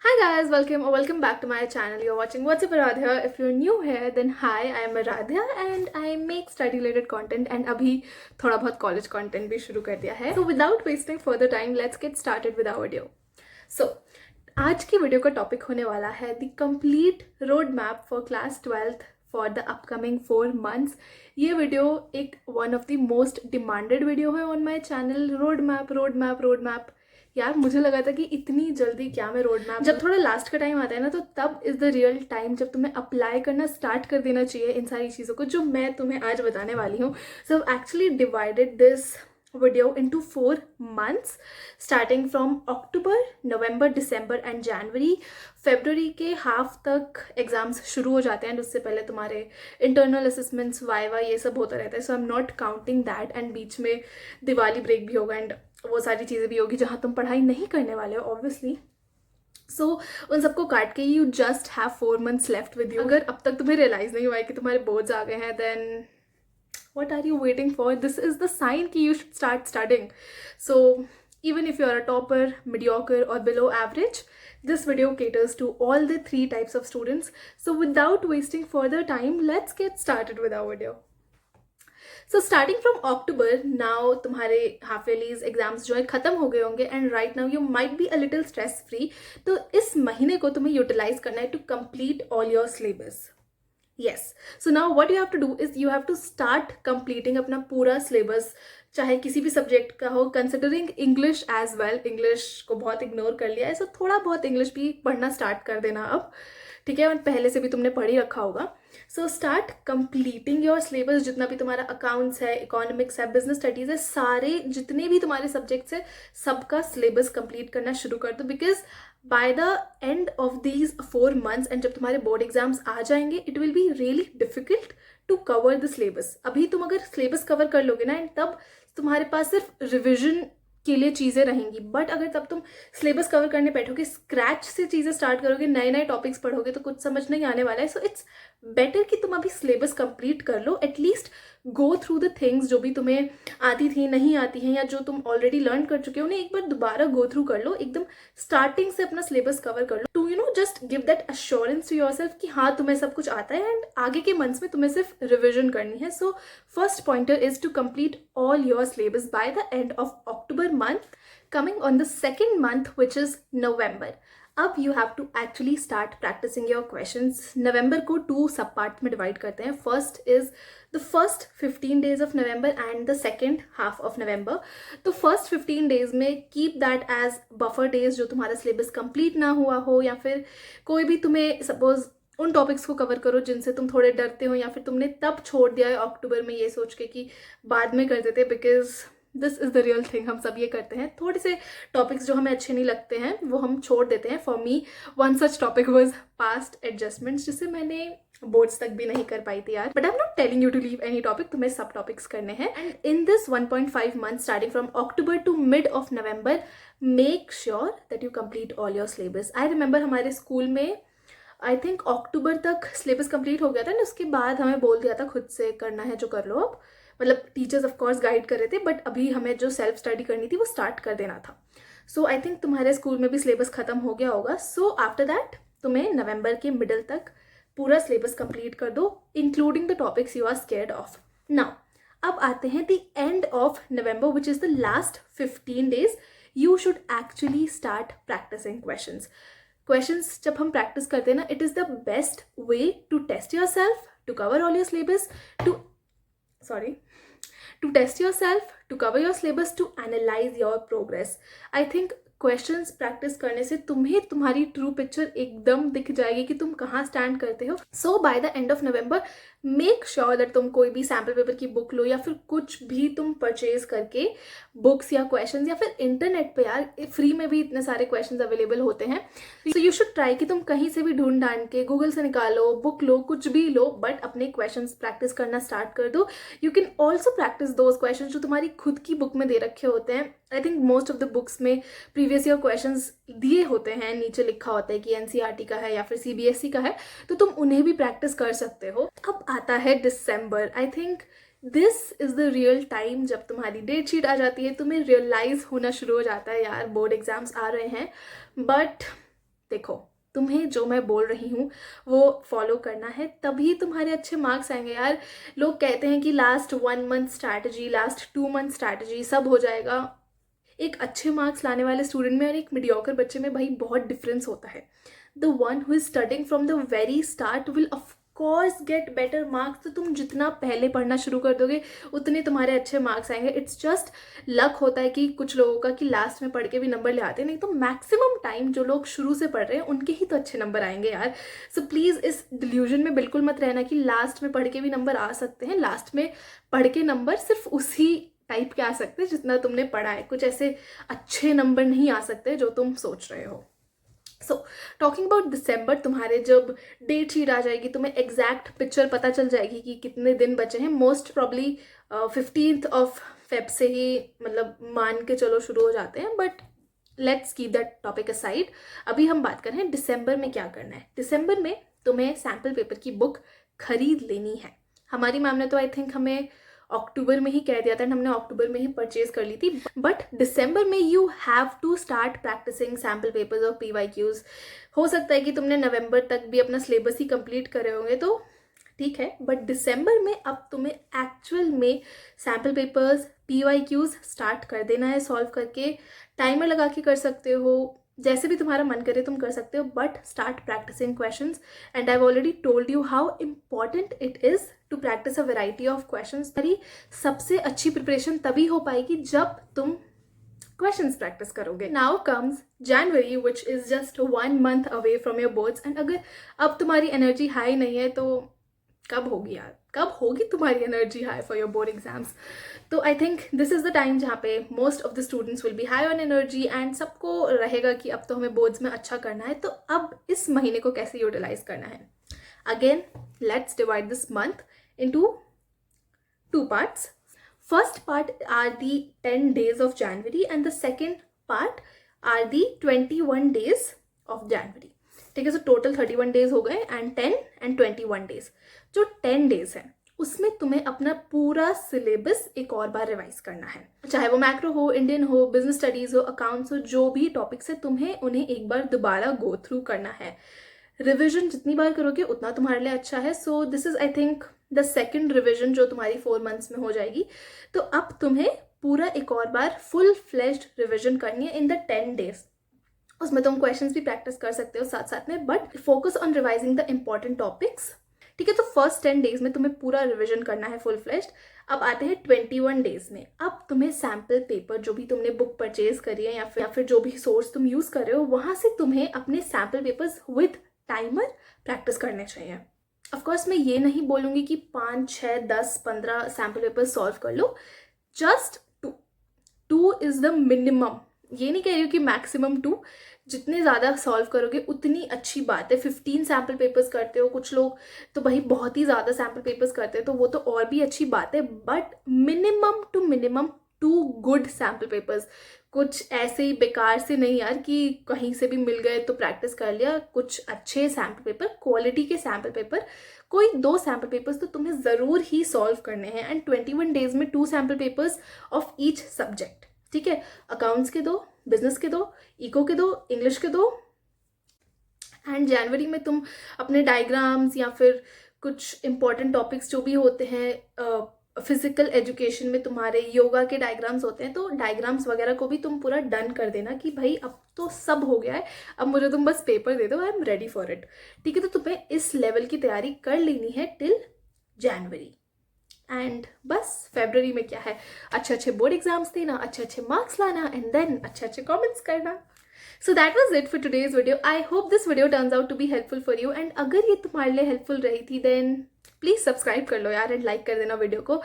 Hi guys, welcome back to my channel. You're watching What's Up Aradhya. If you're new here, then hi, I am Aradhya and I make study related content and अभी थोड़ा बहुत college content भी शुरू कर दिया है. So without wasting further time, let's get started with our video. So आज की वीडियो का टॉपिक होने वाला है the complete road map for class 12th for the upcoming 4 months. ये वीडियो एक one of the most demanded video है on my channel. Road map यार मुझे लगा था कि इतनी जल्दी क्या मैं रोड मैप, जब थोड़ा लास्ट का टाइम आता है ना तो तब इज द रियल टाइम जब तुम्हें अप्लाई करना स्टार्ट कर देना चाहिए इन सारी चीज़ों को जो मैं तुम्हें आज बताने वाली हूँ. So actually divided this video into 4 months starting from October, November, December and January. February के हाफ तक एग्जाम्स शुरू हो जाते हैं, उससे पहले तुम्हारे इंटरनल असेसमेंट्स, वाइवा, ये सब होता रहता है. So I am not counting that. And बीच में दिवाली ब्रेक भी होगा एंड वो सारी चीज़ें भी होगी जहाँ तुम पढ़ाई नहीं करने वाले हो ऑब्वियसली. सो उन सबको काट के you just have 4 months left with you. अगर अब तक तुम्हें रियलाइज नहीं हुआ है कि तुम्हारे बोर्ड्स आ गए हैं, then what are you waiting for? This is the sign that you should start studying. So even if you are a topper, mediocre or below average, this video caters to all the 3 types of students. So without wasting further time, let's get started with our video. So starting from October, now तुम्हारे half yearlies exams जो है ख़त्म हो गए होंगे and right now you might be a little stress free. तो इस महीने को तुम्हें utilize करना है to complete all your syllabus. Yes. So now what you have to do is you have to start completing अपना पूरा syllabus, चाहे किसी भी सब्जेक्ट का हो, considering English as well. English को बहुत इग्नोर कर लिया है, so थोड़ा बहुत English भी पढ़ना स्टार्ट कर देना अब, ठीक है. और पहले से भी तुमने पढ़ ही रखा होगा. So start completing your syllabus. जितना भी तुम्हारा अकाउंट्स है, इकोनॉमिक्स है, बिजनेस स्टडीज़ है, सारे जितने भी तुम्हारे सब्जेक्ट्स है सबका सिलेबस कंप्लीट करना शुरू कर दो. Because by the end of these 4 months and जब तुम्हारे बोर्ड एग्जाम्स आ जाएंगे it will be really difficult to cover the syllabus. अभी तुम अगर सिलेबस कवर कर लोगे ना एंड तब तुम्हारे पास सिर्फ रिविजन के लिए चीज़ें रहेंगी. बट अगर तब तुम सिलेबस कवर करने बैठोगे, स्क्रैच से चीज़ें स्टार्ट करोगे, नए नए टॉपिक्स पढ़ोगे तो कुछ समझ नहीं आने वाला है. सो इट्स बेटर कि तुम अभी सिलेबस कंप्लीट कर लो. At least go through the things जो भी तुम्हें आती थी, नहीं आती हैं, या जो तुम ऑलरेडी लर्न कर चुके हो उन्हें एक बार दोबारा गो थ्रू कर लो. एकदम स्टार्टिंग से अपना सिलेबस कवर कर लो to just give that assurance to yourself कि हाँ तुम्हें सब कुछ आता है एंड आगे के मंथ्स में तुम्हें सिर्फ रिविजन करनी है. So first pointer is to complete all your syllabus by the end of October month. Coming on the second month, which is November. अब you have to actually start practicing your questions. November को 2 सब part में divide करते हैं. First is the first 15 days of November and the second half of November. तो first 15 days में keep that as buffer days जो तुम्हारा syllabus complete ना हुआ हो, या फिर कोई भी तुम्हें सपोज उन टॉपिक्स को कवर करो जिनसे तुम थोड़े डरते हो, या फिर तुमने तब छोड़ दिया है अक्टूबर में ये सोच के कि बाद में कर देते. Because this is the real thing. हम सब ये करते हैं. थोड़े से टॉपिक्स जो हमें अच्छे नहीं लगते हैं वो हम छोड़ देते हैं. For me one such topic was past adjustments, जिससे मैंने बोर्ड्स तक भी नहीं कर पाई थी यार. But I am not telling you to leave any topic. तुम्हें सब टॉपिक्स करने हैं. And in this 1.5 months starting from October to mid of November, make sure that you complete all your syllabus. I remember हमारे school में I think अक्टूबर तक syllabus complete हो गया था, ना उसके बाद हमें बोल दिया था खुद से करना है जो कर लो. अब मतलब टीचर्स ऑफ कोर्स गाइड कर रहे थे, बट अभी हमें जो सेल्फ स्टडी करनी थी वो स्टार्ट कर देना था. सो आई थिंक तुम्हारे स्कूल में भी सिलेबस खत्म हो गया होगा. सो आफ्टर दैट तुम्हें नवंबर के मिडल तक पूरा सिलेबस कंप्लीट कर दो, including the topics you are scared of. Now अब आते हैं the end of November, which is the last 15 days. You should actually start practising questions जब हम प्रैक्टिस करते हैं ना, it is the best way to test yourself, to cover all your syllabus, to test yourself, to cover your syllabus, to analyze your progress. I think questions practice करने से तुम्हें तुम्हारी true picture एकदम दिख जाएगी कि तुम कहाँ स्टैंड करते हो. So by the end of November make sure that तुम कोई भी सैम्पल पेपर की बुक लो, या फिर कुछ भी तुम परचेज करके बुक्स या क्वेश्चंस, या फिर इंटरनेट पे यार फ्री में भी इतने सारे क्वेश्चंस अवेलेबल होते हैं. सो यू शुड ट्राई कि तुम कहीं से भी ढूंढ ढांड के गूगल से निकालो, बुक लो, कुछ भी लो, बट अपने क्वेश्चंस प्रैक्टिस करना स्टार्ट कर दो. You can also practice those questions जो तुम्हारी खुद की बुक में दे रखे होते हैं. I think most of the books में प्रीवियस ईयर क्वेश्चंस दिए होते हैं, नीचे लिखा होता है कि एनसीईआरटी का है या फिर सीबीएसई का है, तो तुम उन्हें भी प्रैक्टिस कर सकते हो. अब आता है दिसंबर. I think this is the real time जब तुम्हारी डेट शीट आ जाती है, तुम्हें रियलाइज होना शुरू हो जाता है यार बोर्ड एग्जाम्स आ रहे हैं. बट देखो, तुम्हें जो मैं बोल रही हूँ वो फॉलो करना है, तभी तुम्हारे अच्छे मार्क्स आएंगे यार। लोग कहते हैं कि last 1 month strategy, last 2 month strategy, सब हो जाएगा। एक अच्छे मार्क्स लाने वाले स्टूडेंट में और एक मीडियोकर बच्चे में भाई बहुत डिफरेंस होता है। The one who is studying from the very start will of course get better marks. तो तुम जितना पहले पढ़ना शुरू कर दोगे उतने तुम्हारे अच्छे मार्क्स आएंगे। इट्स जस्ट लक होता है कि कुछ लोगों का कि लास्ट में पढ़ के भी नंबर ले आते हैं, नहीं तो मैक्सिमम टाइम जो लोग शुरू से पढ़ रहे हैं उनके ही तो अच्छे नंबर आएंगे यार। सो प्लीज़ इस डिल्यूजन में बिल्कुल मत रहना कि लास्ट में पढ़ के भी नंबर आ सकते हैं। लास्ट में पढ़ के नंबर सिर्फ उसी टाइप के आ सकते हैं जितना तुमने पढ़ा है, कुछ ऐसे अच्छे नंबर नहीं आ सकते जो तुम सोच रहे हो। सो टॉकिंग अबाउट दिसंबर, तुम्हारे जब डेट शीट आ जाएगी तुम्हें एग्जैक्ट पिक्चर पता चल जाएगी कि कितने दिन बचे हैं। Most probably 15th of Feb से ही मतलब मान के चलो शुरू हो जाते हैं, but let's keep that topic aside. अभी हम बात कर रहे हैं दिसंबर में क्या करना है। दिसंबर में तुम्हें सैम्पल पेपर की बुक खरीद लेनी है। हमारी मैम ने तो आई थिंक हमें अक्टूबर में ही कह दिया था, हमने अक्टूबर में ही परचेज कर ली थी, बट दिसंबर में you have to start practising sample papers और PYQs। हो सकता है कि तुमने नवंबर तक भी अपना सिलेबस ही कंप्लीट करे होंगे तो ठीक है, बट दिसंबर में अब तुम्हें एक्चुअल में सैम्पल पेपर्स PYQs स्टार्ट कर देना है सॉल्व करके। टाइमर लगा के कर सकते हो, जैसे भी तुम्हारा मन करे तुम कर सकते हो, but start practising questions. And I have already told you how important it is to practise a variety of questions. तभी सबसे अच्छी प्रिपरेशन तभी हो पाएगी जब तुम क्वेश्चंस प्रैक्टिस करोगे। Now comes January which is just 1 month away from your boards. And अगर अब तुम्हारी एनर्जी हाई नहीं है तो कब होगी यार, कब होगी तुम्हारी energy high for your board exams. तो I think this is the time जहाँ पे most of the students will be high on energy and सबको रहेगा कि अब तो हमें बोर्ड्स में अच्छा करना है। तो अब इस महीने को कैसे यूटिलाइज करना है। Again let's divide this month into 2 parts. First part are the 10 days of January and the second part are the 21 days of January. ठीक है, सो टोटल 31 डेज हो गए एंड 10 and 21 डेज। जो 10 डेज है उसमें तुम्हें अपना पूरा सिलेबस एक और बार रिवाइज करना है, चाहे वो मैक्रो हो, इंडियन हो, बिजनेस स्टडीज हो, अकाउंट्स हो, जो भी टॉपिक्स है तुम्हें उन्हें एक बार दोबारा गो थ्रू करना है। रिविजन जितनी बार करोगे उतना तुम्हारे लिए अच्छा है। So this is I think the second revision जो तुम्हारी 4 मंथ्स में हो जाएगी। तो अब तुम्हें पूरा एक और बार फुल फ्लेज्ड रिविजन करनी है इन द 10 डेज। उसमें तुम क्वेश्चंस भी प्रैक्टिस कर सकते हो साथ साथ में, but focus on revising the important topics. ठीक है, तो फर्स्ट 10 डेज में तुम्हें पूरा रिविजन करना है फुल फ्लेज्ड। अब आते हैं 21 डेज में। अब तुम्हें सैम्पल पेपर जो भी तुमने बुक परचेज करी है या फिर जो भी सोर्स तुम यूज कर रहे हो वहां से तुम्हें अपने sample papers with timer practice करने चाहिए। ऑफकोर्स मैं ये नहीं बोलूँगी कि 5, 6, 10, 15 सैम्पल पेपर सॉल्व कर लो, जस्ट 2 इज़ द मिनिमम। ये नहीं कह रही हूँ कि मैक्सिमम 2, जितने ज़्यादा सॉल्व करोगे उतनी अच्छी बात है। 15 सैम्पल पेपर्स करते हो कुछ लोग तो भाई बहुत ही ज़्यादा सैम्पल पेपर्स करते हैं तो वो तो और भी अच्छी बात है, but minimum to minimum 2 good sample papers. कुछ ऐसे ही बेकार से नहीं यार कि कहीं से भी मिल गए तो प्रैक्टिस कर लिया। कुछ अच्छे सैम्पल पेपर, क्वालिटी के सैम्पल पेपर, कोई 2 सैम्पल पेपर्स तो तुम्हें ज़रूर ही सॉल्व करने हैं। एंड 21 डेज में 2 sample papers of each subject. ठीक है, अकाउंट्स के 2, बिजनेस के 2, इको के 2, इंग्लिश के 2। एंड जनवरी में तुम अपने डायग्राम्स या फिर कुछ इंपॉर्टेंट टॉपिक्स जो भी होते हैं, फिजिकल एजुकेशन में तुम्हारे योगा के डायग्राम्स होते हैं, तो डायग्राम्स वगैरह को भी तुम पूरा डन कर देना कि भाई अब तो सब हो गया है, अब मुझे तुम बस पेपर दे दो, I am ready for it. ठीक है, तो तुम्हें इस लेवल की तैयारी कर लेनी है टिल जनवरी। एंड बस फरवरी में क्या है, अच्छे अच्छे बोर्ड एग्जाम्स देना, अच्छे अच्छे मार्क्स लाना एंड देन अच्छे अच्छे कमेंट्स करना। So that was it for today's video. I hope this video turns out to be helpful for you. And अगर ये तुम्हारे लिए helpful रही थी then please subscribe कर लो यार and like कर देना वीडियो को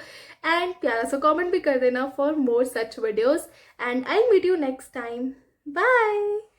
and प्यारा सा comment भी कर देना for more such videos. And I'll meet you next time. Bye.